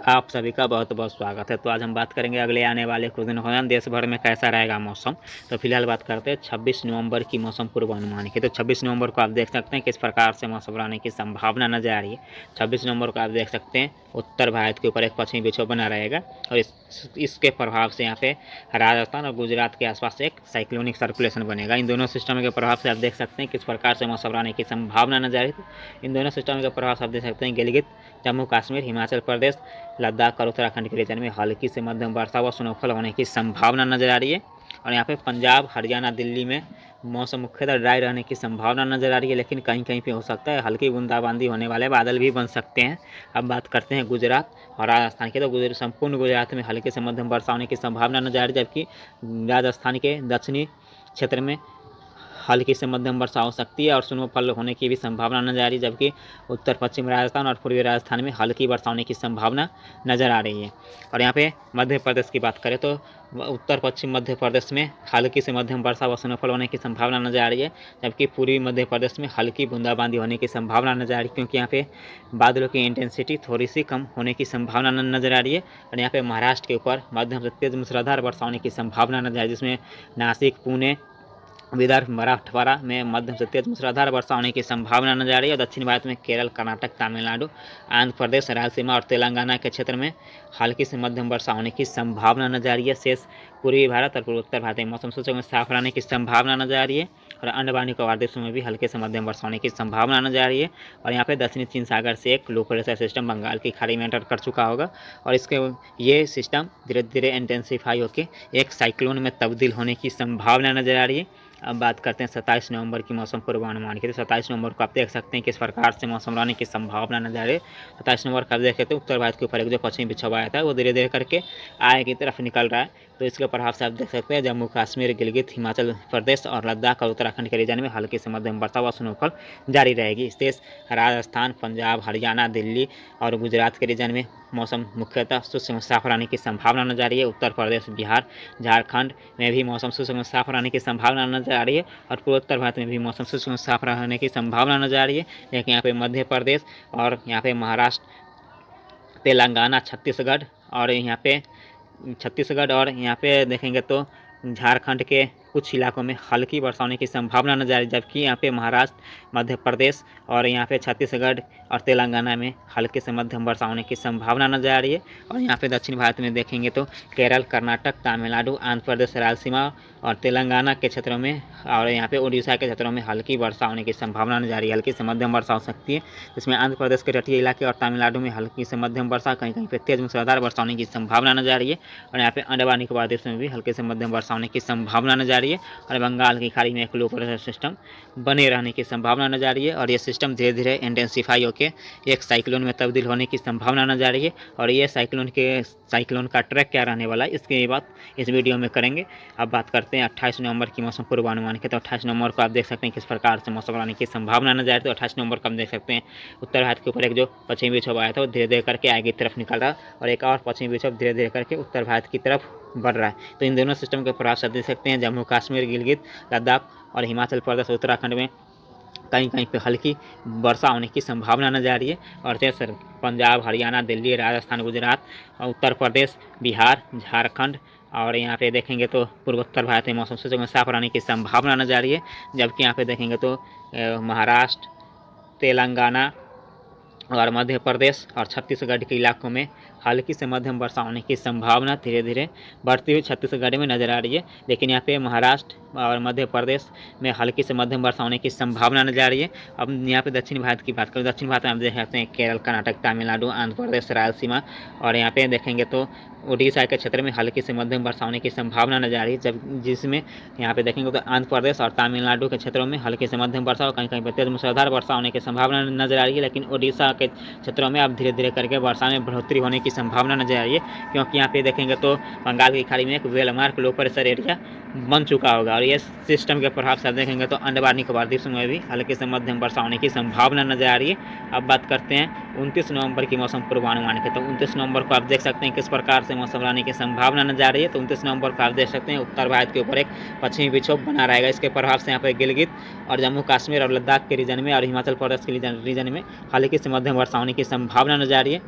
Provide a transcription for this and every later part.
आप सभी का बहुत बहुत स्वागत है। तो आज हम बात करेंगे अगले आने वाले कुछ दिन दौरान देश भर में कैसा रहेगा मौसम। तो फिलहाल बात करते हैं 26 नवंबर की मौसम पूर्वानुमान की। तो 26 नवंबर को आप देख सकते हैं किस प्रकार से मौसम रहने की संभावना नजर आ रही है। 26 नवंबर को आप देख सकते हैं उत्तर भारत के ऊपर एक पश्चिमी विक्षोभ बना रहेगा और इसके प्रभाव से यहाँ पे राजस्थान और गुजरात के आसपास एक साइक्लोनिक सर्कुलेशन बनेगा। इन दोनों सिस्टम के प्रभाव से आप देख सकते हैं किस प्रकार से मौसम रहने की संभावना नजर आ रही है। इन दोनों सिस्टम के प्रभाव से आप देख सकते हैं गिलगित, जम्मू कश्मीर, हिमाचल प्रदेश, लद्दाख और उत्तराखंड के रीजन में हल्की से मध्यम वर्षा व स्नोफॉल होने की संभावना नजर आ रही है। और यहाँ पे पंजाब, हरियाणा, दिल्ली में मौसम मुख्यतः ड्राई रहने की संभावना नजर आ रही है, लेकिन कहीं कहीं पे हो सकता है हल्की बूंदाबांदी होने वाले बादल भी बन सकते हैं। अब बात करते हैं गुजरात और राजस्थान की। तो संपूर्ण गुजरात में हल्की से मध्यम वर्षा होने की संभावना नजर आ रही है, जबकि राजस्थान के दक्षिणी क्षेत्र में हल्की से मध्यम वर्षा हो सकती है और स्नोफॉल होने की भी संभावना नजर आ रही है, जबकि उत्तर पश्चिम राजस्थान और पूर्वी राजस्थान में हल्की वर्षा होने की संभावना नजर आ रही है। और यहाँ पे मध्य प्रदेश की बात करें तो उत्तर पश्चिम मध्य प्रदेश में हल्की से मध्यम वर्षा व स्नोफॉल होने की संभावना नजर आ रही है, जबकि पूर्वी मध्य प्रदेश में हल्की बूंदाबांदी होने की संभावना नजर आ रही है, क्योंकि यहाँ पे बादलों की इंटेंसिटी थोड़ी सी कम होने की संभावना नजर आ रही है। और यहाँ पे महाराष्ट्र के ऊपर मध्यम से तेज मूसलाधार वर्षा होने की संभावना नजर आ रही है, जिसमें नासिक, पुणे, विदर्भ, मराठवाड़ा में मध्यम से तेज मूसलाधार वर्षा होने की संभावना नजर आ रही है। और दक्षिण भारत में केरल, कर्नाटक, तमिलनाडु, आंध्र प्रदेश, रायलसीमा और तेलंगाना के क्षेत्र में हल्की से मध्यम वर्षा होने की संभावना नजर आ रही है। शेष पूर्वी भारत और पूर्वोत्तर भारत में मौसम सूचक में साफ रहने की संभावना नजर आ रही है। और अंडमान निकोबार देशों में भी हल्के से मध्यम वर्षा होने की संभावना नजर आ रही है। और यहाँ पे दक्षिणी चीन सागर से एक लो प्रेशर सिस्टम बंगाल की खाड़ी में एंटर कर चुका होगा और ये सिस्टम धीरे धीरे इंटेंसीफाई होकर एक साइक्लोन में तब्दील होने की संभावना नजर आ रही है। अब बात करते हैं 27 नवंबर की मौसम पूर्वानुमान की। तो 27 नवंबर को आप देख सकते हैं किस प्रकार से मौसम रहने की संभावना नजर आ रही है। 27 नवंबर का देखें तो उत्तर भारत के ऊपर एक जो पश्चिमी विक्षोभ आया था वो धीरे धीरे करके आगे की तरफ निकल रहा है। तो इसके प्रभाव से आप देख सकते हैं जम्मू कश्मीर, गिलगित, हिमाचल प्रदेश और लद्दाख और उत्तराखंड के रीजन में हल्की से मध्यम वर्षा व स्नोफॉल जारी रहेगी। शेष राजस्थान, पंजाब, हरियाणा, दिल्ली और गुजरात के रीजन में मौसम मुख्यतः शुष्क साफ रहने की संभावना नजर आ रही है। उत्तर प्रदेश, बिहार, झारखंड में भी मौसम शुष्क साफ रहने की संभावना नजर आ रही है और पूर्वोत्तर भारत में भी मौसम शुष्क साफ रहने की संभावना नजर आ रही है। लेकिन यहाँ पे मध्य प्रदेश और यहाँ पे महाराष्ट्र, तेलंगाना, छत्तीसगढ़ और यहाँ पे देखेंगे तो झारखंड के कुछ इलाकों में हल्की वर्षा होने की संभावना नजर आ रही है, जबकि यहाँ पे महाराष्ट्र, मध्य प्रदेश और यहाँ पे छत्तीसगढ़ और तेलंगाना में हल्के से मध्यम वर्षा होने की संभावना नजर आ रही है। और यहाँ पे दक्षिण भारत में देखेंगे तो केरल, कर्नाटक, तमिलनाडु, आंध्र प्रदेश, रायलसीमा और तेलंगाना के क्षेत्रों में और यहाँ पे उड़ीसा के क्षेत्रों में हल्की वर्षा होने की संभावना नजर आ रही है। हल्की से मध्यम वर्षा हो सकती है, जिसमें आंध्र प्रदेश के तटीय इलाके और तमिलनाडु में हल्की से मध्यम वर्षा, कहीं कहीं पे तेज मूसलाधार वर्षा होने की संभावना नजर आ रही है। और यहाँ पे अंडमान निकोबार देश में भी हल्के से मध्यम वर्षा होने की संभावना नजर आ रही है। और बंगाल की खाड़ी में एक लो प्रेशर सिस्टम बने रहने की संभावना नजर आ रही है और ये सिस्टम धीरे धीरे इंटेंसीफाई होकर एक साइक्लोन में तब्दील होने की संभावना नजर आ रही है। और ये साइक्लोन का ट्रैक क्या रहने वाला है इसकी बात इस वीडियो में करेंगे। अब बात करते हैं 28 नवंबर की मौसम पूर्वानुमान की। तो 28 नवंबर को आप देख सकते हैं किस प्रकार से मौसम रहने की संभावना नजर आ रही है। तो 28 नवंबर को हम देख सकते हैं उत्तर भारत के ऊपर एक जो पश्चिमी विक्षोभ आया था वो धीरे धीरे करके आगे की तरफ निकल रहा है और एक और पश्चिमी विक्षोभ धीरे धीरे करके उत्तर भारत की तरफ बढ़ रहा है। तो इन दोनों सिस्टम के प्रभाव से देख सकते हैं जम्मू कश्मीर, गिलगित, लद्दाख और हिमाचल प्रदेश, उत्तराखंड में कहीं कहीं पे हल्की वर्षा होने की संभावना नजर आ रही है। और जैसे पंजाब, हरियाणा, दिल्ली, राजस्थान, गुजरात, उत्तर प्रदेश, बिहार, झारखंड और यहाँ पे देखेंगे तो पूर्वोत्तर भारत में मौसम सूचक में साफ रहने की संभावना नजर आ रही है। जबकि यहाँ पे देखेंगे तो महाराष्ट्र, तेलंगाना और मध्य प्रदेश और छत्तीसगढ़ के इलाकों में हल्की से मध्यम वर्षा होने की संभावना धीरे धीरे बढ़ती हुई छत्तीसगढ़ में नजर आ रही है। लेकिन यहाँ पे महाराष्ट्र और मध्य प्रदेश में हल्की से मध्यम वर्षा होने की संभावना नजर आ रही है। अब यहाँ पे दक्षिण भारत की बात करें, दक्षिण भारत में आप देख सकते हैं केरल, कर्नाटक, तमिलनाडु, आंध्र प्रदेश, रायलसीमा और यहाँ पे देखेंगे तो उड़ीसा के क्षेत्र में हल्की से मध्यम वर्षा होने की संभावना नजर आ रही है। जब जिसमें यहाँ पे देखेंगे तो आंध्र प्रदेश और तमिलनाडु के क्षेत्रों में हल्की से मध्यम वर्षा और कहीं कहीं पर तेज मूसलाधार वर्षा होने की संभावना नजर आ रही है। लेकिन उड़ीसा के क्षेत्रों में अब धीरे धीरे करके वर्षा में बढ़ोतरी होने की संभावना नजर आ रही है, क्योंकि यहाँ पे देखेंगे तो बंगाल की खाड़ी में एक वेलमार्क लो प्रेशर एरिया बन चुका होगा और ये सिस्टम के प्रभाव से देखेंगे तो अंडमान निकोबार द्वीपों में भी हल्के से मध्यम वर्षा होने की संभावना नजर आ रही है। अब बात करते हैं 29 नवंबर की मौसम पूर्वानुमान के, तो 29 नवंबर को आप देख सकते हैं किस प्रकार से मौसम रहने की संभावना नजर आ रही है। तो 29 नवंबर को आप देख सकते हैं उत्तर भारत के ऊपर एक पश्चिमी विक्षोभ बना रहेगा। इसके प्रभाव से यहाँ पर गिलगित और जम्मू कश्मीर और लद्दाख के रीजन में और हिमाचल प्रदेश के रीजन में हल्की से मध्यम वर्षा होने की संभावना नजर आ रही है।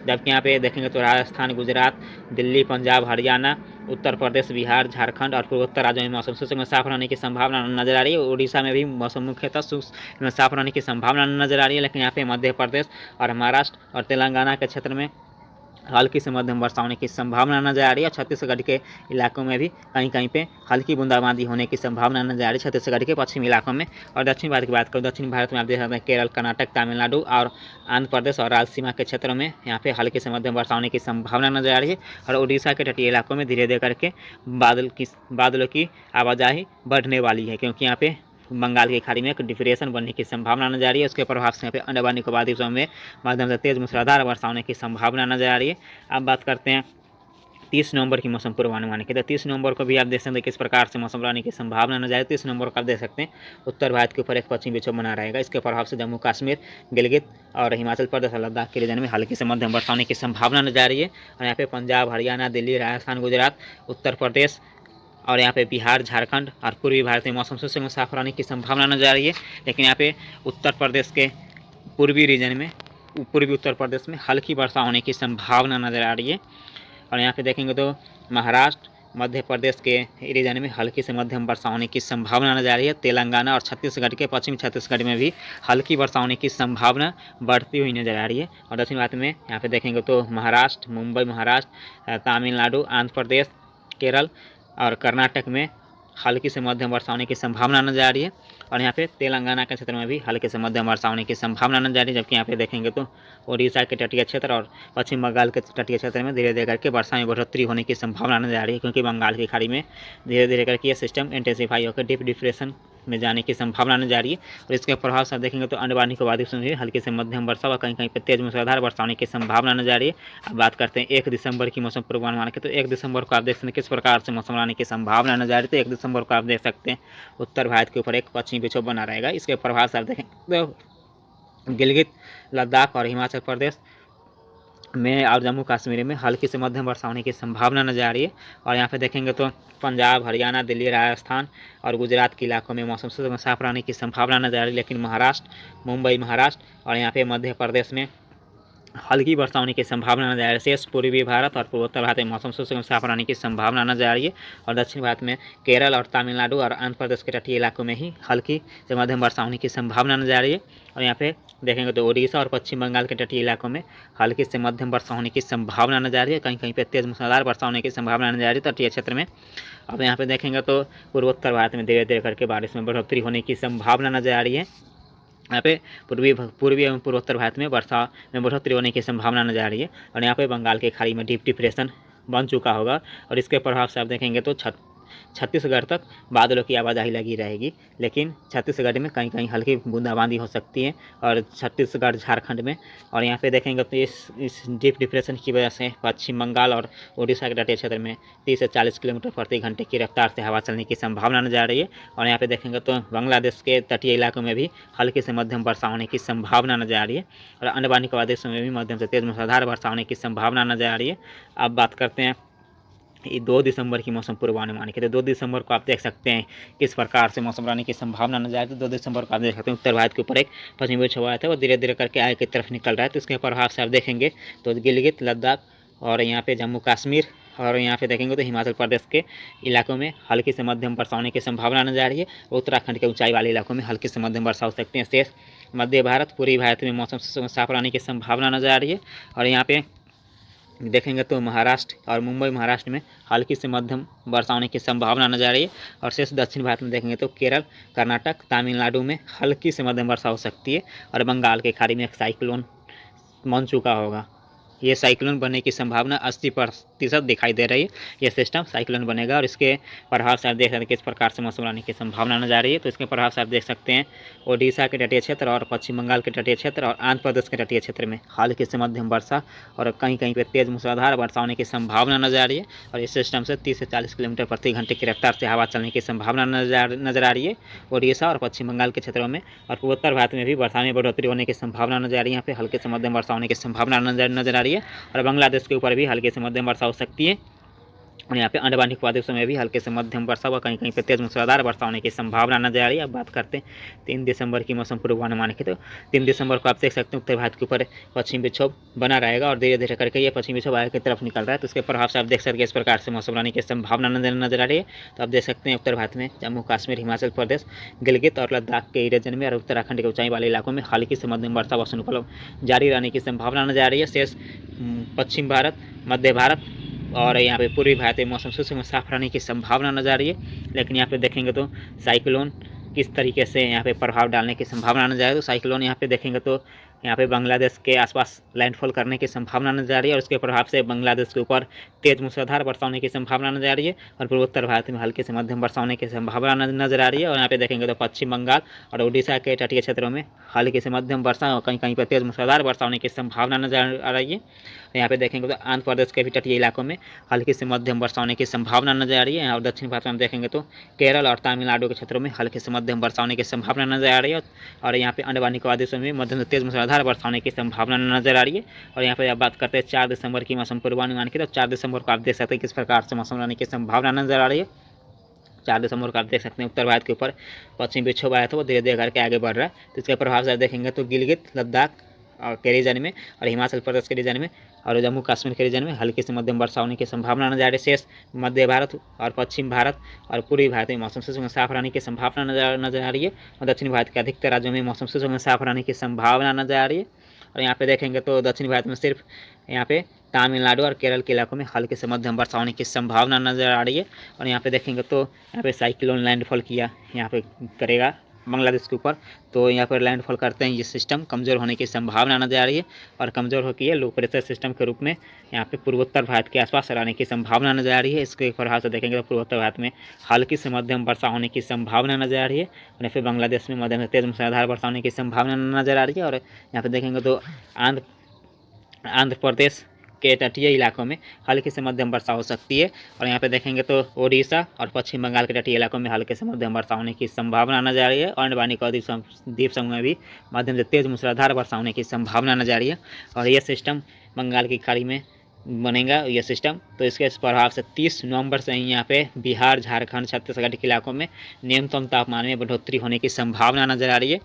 जबकि यहाँ पे देखेंगे तो राजस्थान, गुजरात, दिल्ली, पंजाब, हरियाणा, उत्तर प्रदेश, बिहार, झारखंड और पूर्वोत्तर राज्यों में मौसम शुष्क में साफ रहने की संभावना नजर आ रही है। उड़ीसा में भी मौसम मुख्यतः शुष्क में साफ रहने की संभावना नजर आ रही है। लेकिन यहाँ पे मध्य प्रदेश और महाराष्ट्र और तेलंगाना के क्षेत्र में हल्की से मध्यम वर्षा होने की संभावना नजर आ रही है। छत्तीसगढ़ के इलाकों में भी कहीं कहीं पे हल्की बूंदाबांदी होने की संभावना नजर आ रही है छत्तीसगढ़ के पश्चिमी इलाकों में। और दक्षिण भारत की बात करूँ, दक्षिण भारत में आप देख सकते हैं केरल, कर्नाटक, तमिलनाडु और आंध्र प्रदेश और राजसीमा के क्षेत्रों में यहाँ पे हल्की से मध्यम वर्षा होने की संभावना नजर आ रही है। और उड़ीसा के तटीय इलाकों में धीरे धीरे करके बादलों की आवाजाही बढ़ने वाली है, क्योंकि यहाँ पे बंगाल की खाड़ी में एक डिप्रेशन बनने की संभावना नजर आ रही है। उसके प्रभाव से यहाँ पे अंडमान निकोबार द्वीपों में मध्यम से तेज मूसलाधार वर्षा होने की संभावना नजर आ रही है। अब बात करते हैं 30 नवंबर की मौसम पूर्वानुमान की, तो 30 नवंबर को भी आप देख सकते हैं किस प्रकार से मौसम रहने की संभावना नजर आ रही है। 30 नवंबर को आप देख सकते हैं उत्तर भारत के ऊपर एक पश्चिमी विक्षोभ बना रहेगा। इसके प्रभाव से जम्मू कश्मीर, गिलगित और हिमाचल प्रदेश और लद्दाख के रीजन में हल्की से मध्यम वर्षा होने की संभावना नजर आ रही है। और यहाँ पे पंजाब, हरियाणा, दिल्ली, राजस्थान, गुजरात, उत्तर प्रदेश और यहाँ पे बिहार, झारखंड और पूर्वी भारत में मौसम शुष्क में साफ रहने की संभावना नजर आ रही है। लेकिन यहाँ पे उत्तर प्रदेश के पूर्वी रीजन में, पूर्वी उत्तर प्रदेश में हल्की वर्षा होने की संभावना नजर आ रही है। और यहाँ पे देखेंगे तो महाराष्ट्र, मध्य प्रदेश के रीजन में हल्की से मध्यम वर्षा होने की संभावना नजर आ रही है। तेलंगाना और छत्तीसगढ़ के पश्चिमी छत्तीसगढ़ में भी हल्की वर्षा होने की संभावना बढ़ती हुई नजर आ रही है। और दक्षिण भारत में यहाँ पे देखेंगे तो महाराष्ट्र, मुंबई, महाराष्ट्र, तमिलनाडु, आंध्र प्रदेश, केरल और कर्नाटक में हल्की से मध्यम वर्षा होने की संभावना नजर आ रही है। और यहाँ पे तेलंगाना के क्षेत्र में भी हल्की से मध्यम वर्षा होने की संभावना नजर आ रही है। जबकि यहाँ पे देखेंगे तो उड़ीसा के तटीय क्षेत्र और पश्चिम बंगाल के तटीय क्षेत्र में धीरे धीरे करके वर्षा में बढ़ोतरी होने की संभावना नजर आ रही है, क्योंकि बंगाल की खाड़ी में धीरे धीरे करके ये सिस्टम इंटेंसिफाई होकर डीप डिप्रेशन में जाने की संभावना नजर आ रही है। और इसके प्रभाव से देखेंगे तो अंडमान निकोबार द्वीपों में हल्की से मध्यम वर्षा व कहीं कहीं पर तेज मूसलाधार वर्षा होने की संभावना नजर आ रही है। अब बात करते हैं 1 दिसंबर की मौसम पूर्वानुमान की, तो 1 दिसंबर को आप देख सकते हैं किस प्रकार से मौसम रहने की संभावना नजर आ रही है। तो 1 दिसंबर को आप देख सकते हैं उत्तर भारत के ऊपर एक पश्चिमी विक्षोभ बना रहेगा। इसके प्रभाव से आप देखेंगे तो गिलगित, लद्दाख और हिमाचल प्रदेश में और जम्मू कश्मीर में हल्की से मध्यम वर्षा होने की संभावना नजर आ रही है। और यहाँ पे देखेंगे तो पंजाब, हरियाणा, दिल्ली, राजस्थान और गुजरात के इलाकों में मौसम शुष्क में साफ रहने की संभावना नजर आ रही है। लेकिन महाराष्ट्र, मुंबई, महाराष्ट्र और यहाँ पे मध्य प्रदेश में हल्की वर्षा होने की संभावना नजर आ रही है। शेष पूर्वी भारत और पूर्वोत्तर भारत में मौसम शुष्क में साफ रहने की संभावना नजर आ रही है। और दक्षिण भारत में केरल और तमिलनाडु और आंध्र प्रदेश के तटीय इलाकों में ही हल्की से मध्यम वर्षा होने की संभावना नजर आ रही है। और यहाँ पे देखेंगे तो उड़ीसा और पश्चिम बंगाल के तटीय इलाकों में हल्की से मध्यम वर्षा होने की संभावना नजर आ रही है। कहीं कहीं पे तेज मूसलाधार वर्षा होने की संभावना नजर आ रही है तटीय क्षेत्र में। अब यहाँ पे देखेंगे तो पूर्वोत्तर भारत में धीरे धीरे करके बारिश में बढ़ोतरी होने की संभावना नजर आ रही है। यहाँ पे पूर्वी एवं पूर्वोत्तर भारत में वर्षा में बढ़ोतरी होने की संभावना नजर आ रही है। और यहाँ पे बंगाल की खाड़ी में डीप डिप्रेशन बन चुका होगा। और इसके प्रभाव से आप देखेंगे तो छत्तीसगढ़ तक बादलों की आवाजाही लगी रहेगी। लेकिन छत्तीसगढ़ में कहीं कहीं हल्की बूंदाबांदी हो सकती है और छत्तीसगढ़, झारखंड में। और यहाँ पे देखेंगे तो इस डीप डिप्रेशन की वजह से पश्चिम बंगाल और उड़ीसा के तटीय क्षेत्र में 30 से 40 किलोमीटर प्रति घंटे की रफ्तार से हवा चलने की संभावना नजर आ रही है। और यहाँ पे देखेंगे तो बांग्लादेश के तटीय इलाकों में भी हल्की से मध्यम वर्षा होने की संभावना नजर आ रही है। और अंडमान निकोबार द्वीपों में भी मध्यम से तेज मूसलाधार वर्षा होने की संभावना नजर आ रही है। अब बात करते हैं 2 दिसंबर की मौसम पूर्वानुमान की, तो 2 दिसंबर को आप देख सकते हैं किस प्रकार से मौसम रहने की संभावना नजर आ रही है। तो 2 दिसंबर को आप देख सकते हैं उत्तर भारत के ऊपर एक पश्चिमी विक्षोभ आया था, वो धीरे धीरे करके आगे की तरफ निकल रहा है। तो इसके प्रभाव से आप देखेंगे तो गिलगित, लद्दाख और यहाँ पे जम्मू कश्मीर और यहाँ पे देखेंगे तो हिमाचल प्रदेश के इलाकों में हल्की से मध्यम वर्षा होने की संभावना नजर आ रही है। उत्तराखंड के ऊंचाई वाले इलाकों में हल्की से मध्यम वर्षा हो सकती है। शेष मध्य भारत, पूर्वी भारत में मौसम साफ रहने की संभावना नजर आ रही है। और यहाँ पे देखेंगे तो महाराष्ट्र और मुंबई, महाराष्ट्र में हल्की से मध्यम वर्षा होने की संभावना नजर आ रही है। और शेष दक्षिण भारत में देखेंगे तो केरल, कर्नाटक, तमिलनाडु में हल्की से मध्यम वर्षा हो सकती है। और बंगाल की खाड़ी में एक साइक्लोन बन चुका होगा। ये साइक्लोन बनने की संभावना 80% दिखाई दे रही है। ये सिस्टम साइक्लोन बनेगा और इसके प्रभाव से आप देख सकते हैं किस प्रकार से मौसम आने की संभावना नजर आ रही है। तो इसके प्रभाव से आप देख सकते हैं ओडिशा के तटीय क्षेत्र और पश्चिम बंगाल के तटीय क्षेत्र और आंध्र प्रदेश के तटीय क्षेत्र में हल्की से मध्यम वर्षा और कहीं कहीं पर तेज मूसलाधार वर्षा होने की संभावना नजर आ रही है। और इस सिस्टम से 30 से 40 किलोमीटर प्रति घंटे की रफ्तार से हवा चलने की संभावना नजर आ रही है ओडिशा और पश्चिम बंगाल के क्षेत्रों में। और पूर्वोत्तर भारत में भी वर्षा में बढ़ोतरी होने की संभावना नजर आ रही है। यहाँ पे हल्के से मध्यम वर्षा होने की संभावना नजर आ रही है। और बांग्लादेश के ऊपर भी हल्के से मध्यम वर्षा हो सकती है। और यहाँ पे अंडमान निकोबार द्वीपों में भी हल्के से मध्यम वर्षा व कहीं कहीं पे तेज मूसलाधार वर्षा होने की संभावना नजर आ रही है। अब बात करते हैं 3 दिसंबर की मौसम पूर्वानुमान की। तो 3 दिसंबर को आप देख सकते हैं उत्तर भारत के ऊपर पश्चिम विक्षोभ बना रहेगा और धीरे धीरे करके ये पश्चिमी विक्षोभ आगे की तरफ निकल रहा है। तो उसके प्रभाव से आप देख सकते हैं इस प्रकार से मौसम रहने की संभावना नजर आ रही है। तो आप देख सकते हैं उत्तर भारत में जम्मू कश्मीर, हिमाचल प्रदेश, गिलगित और लद्दाख के रीजन में और उत्तराखंड के ऊंचाई वाले इलाकों में हल्की से मध्यम वर्षा व हिमस्खलन जारी रहने की संभावना नजर आ रही है। शेष पश्चिम भारत, मध्य भारत और यहाँ पे पूर्वी भारत में मौसम शुष्क में साफ रहने की संभावना नजर आ रही है। लेकिन यहाँ पे देखेंगे तो साइक्लोन किस तरीके से यहाँ पे प्रभाव डालने की संभावना नजर आ रही है। तो साइक्लोन यहाँ पे देखेंगे तो यहाँ पे बांग्लादेश के आसपास लैंडफॉल करने की संभावना नजर आ रही है और उसके प्रभाव से बांग्लादेश के ऊपर तेज मूसलाधार वर्षा होने की संभावना नजर आ रही है। और पूर्वोत्तर भारत में हल्के से मध्यम वर्षा होने की संभावना नजर आ रही है। और यहाँ पे देखेंगे तो पश्चिम बंगाल और उड़ीसा के तटीय क्षेत्रों में हल्की से मध्यम वर्षा और कहीं कहीं पर तेज मूसलाधार वर्षा होने की संभावना नजर आ रही है। यहाँ पे देखेंगे तो आंध्र प्रदेश के भी तटीय इलाकों में हल्की से मध्यम वर्षा होने की संभावना नजर आ रही है। और दक्षिण भारत में देखेंगे तो केरल और तमिलनाडु के क्षेत्रों में हल्की से मध्यम वर्षा होने की संभावना नजर आ रही है। और यहाँ पे अंडमान निकोबार द्वीपों में मध्यम से तेज मूसलाधार वर्षा होने की संभावना नजर आ रही है। और यहाँ पे आप बात करते हैं 4 दिसंबर की मौसम पूर्वानुमान की। तो 4 दिसंबर को आप देख सकते हैं किस प्रकार से मौसम रहने की संभावना नजर आ रही है। 4 दिसंबर को आप देख सकते हैं उत्तर भारत के ऊपर पश्चिमी विक्षोभ आया था, वो धीरे धीरे करके आगे बढ़ रहा है। तो इसके प्रभाव से देखेंगे तो गिलगित, लद्दाख और के रीजन में और हिमाचल प्रदेश के रीजन में और जम्मू कश्मीर के रीजन में हल्की से मध्यम वर्षा होने की संभावना नजर आ रही है। शेष मध्य भारत और पश्चिम भारत और पूर्वी भारत में मौसम शुष्क में साफ रहने की संभावना नजर आ रही है। और दक्षिण भारत के अधिकतर राज्यों में मौसम शुष्क में साफ रहने की संभावना नजर आ रही है। और यहाँ पे देखेंगे तो दक्षिण भारत में सिर्फ यहाँ पे तमिलनाडु और केरल के इलाकों में हल्के से मध्यम वर्षा होने की संभावना नजर आ रही है। और यहाँ पे देखेंगे तो यहाँ पे साइक्लोन लैंडफॉल किया यहाँ पे करेगा बांग्लादेश के ऊपर। तो यहाँ पर लैंडफॉल करते हैं ये सिस्टम कमज़ोर होने की संभावना नजर आ रही है। और कमज़ोर होकर ये लो प्रेशर सिस्टम के रूप में यहाँ पे पूर्वोत्तर भारत के आसपास रहने की संभावना नजर आ रही है। इसके प्रभाव से देखेंगे तो पूर्वोत्तर भारत में हल्की से मध्यम वर्षा होने की संभावना नजर आ रही है। और फिर बांग्लादेश में मध्यम से तेज मूसलाधार वर्षा होने की संभावना नजर आ रही है। और यहाँ पे देखेंगे तो आंध्र प्रदेश के तटीय इलाकों में हल्की से मध्यम वर्षा हो सकती है। और यहाँ पे देखेंगे तो ओडिशा और पश्चिम बंगाल के तटीय इलाकों में हल्के से मध्यम वर्षा होने की संभावना नजर आ रही है। और अंडमान निकोबार द्वीप समूह में भी मध्यम से तेज मूसलाधार वर्षा होने की संभावना नजर आ रही है। और यह सिस्टम बंगाल की खाड़ी में बनेगा यह सिस्टम। तो इसके प्रभाव से 30 नवंबर से ही यहाँ पे बिहार, झारखंड, छत्तीसगढ़ के इलाकों में न्यूनतम तापमान में बढ़ोतरी होने की संभावना नजर आ रही है।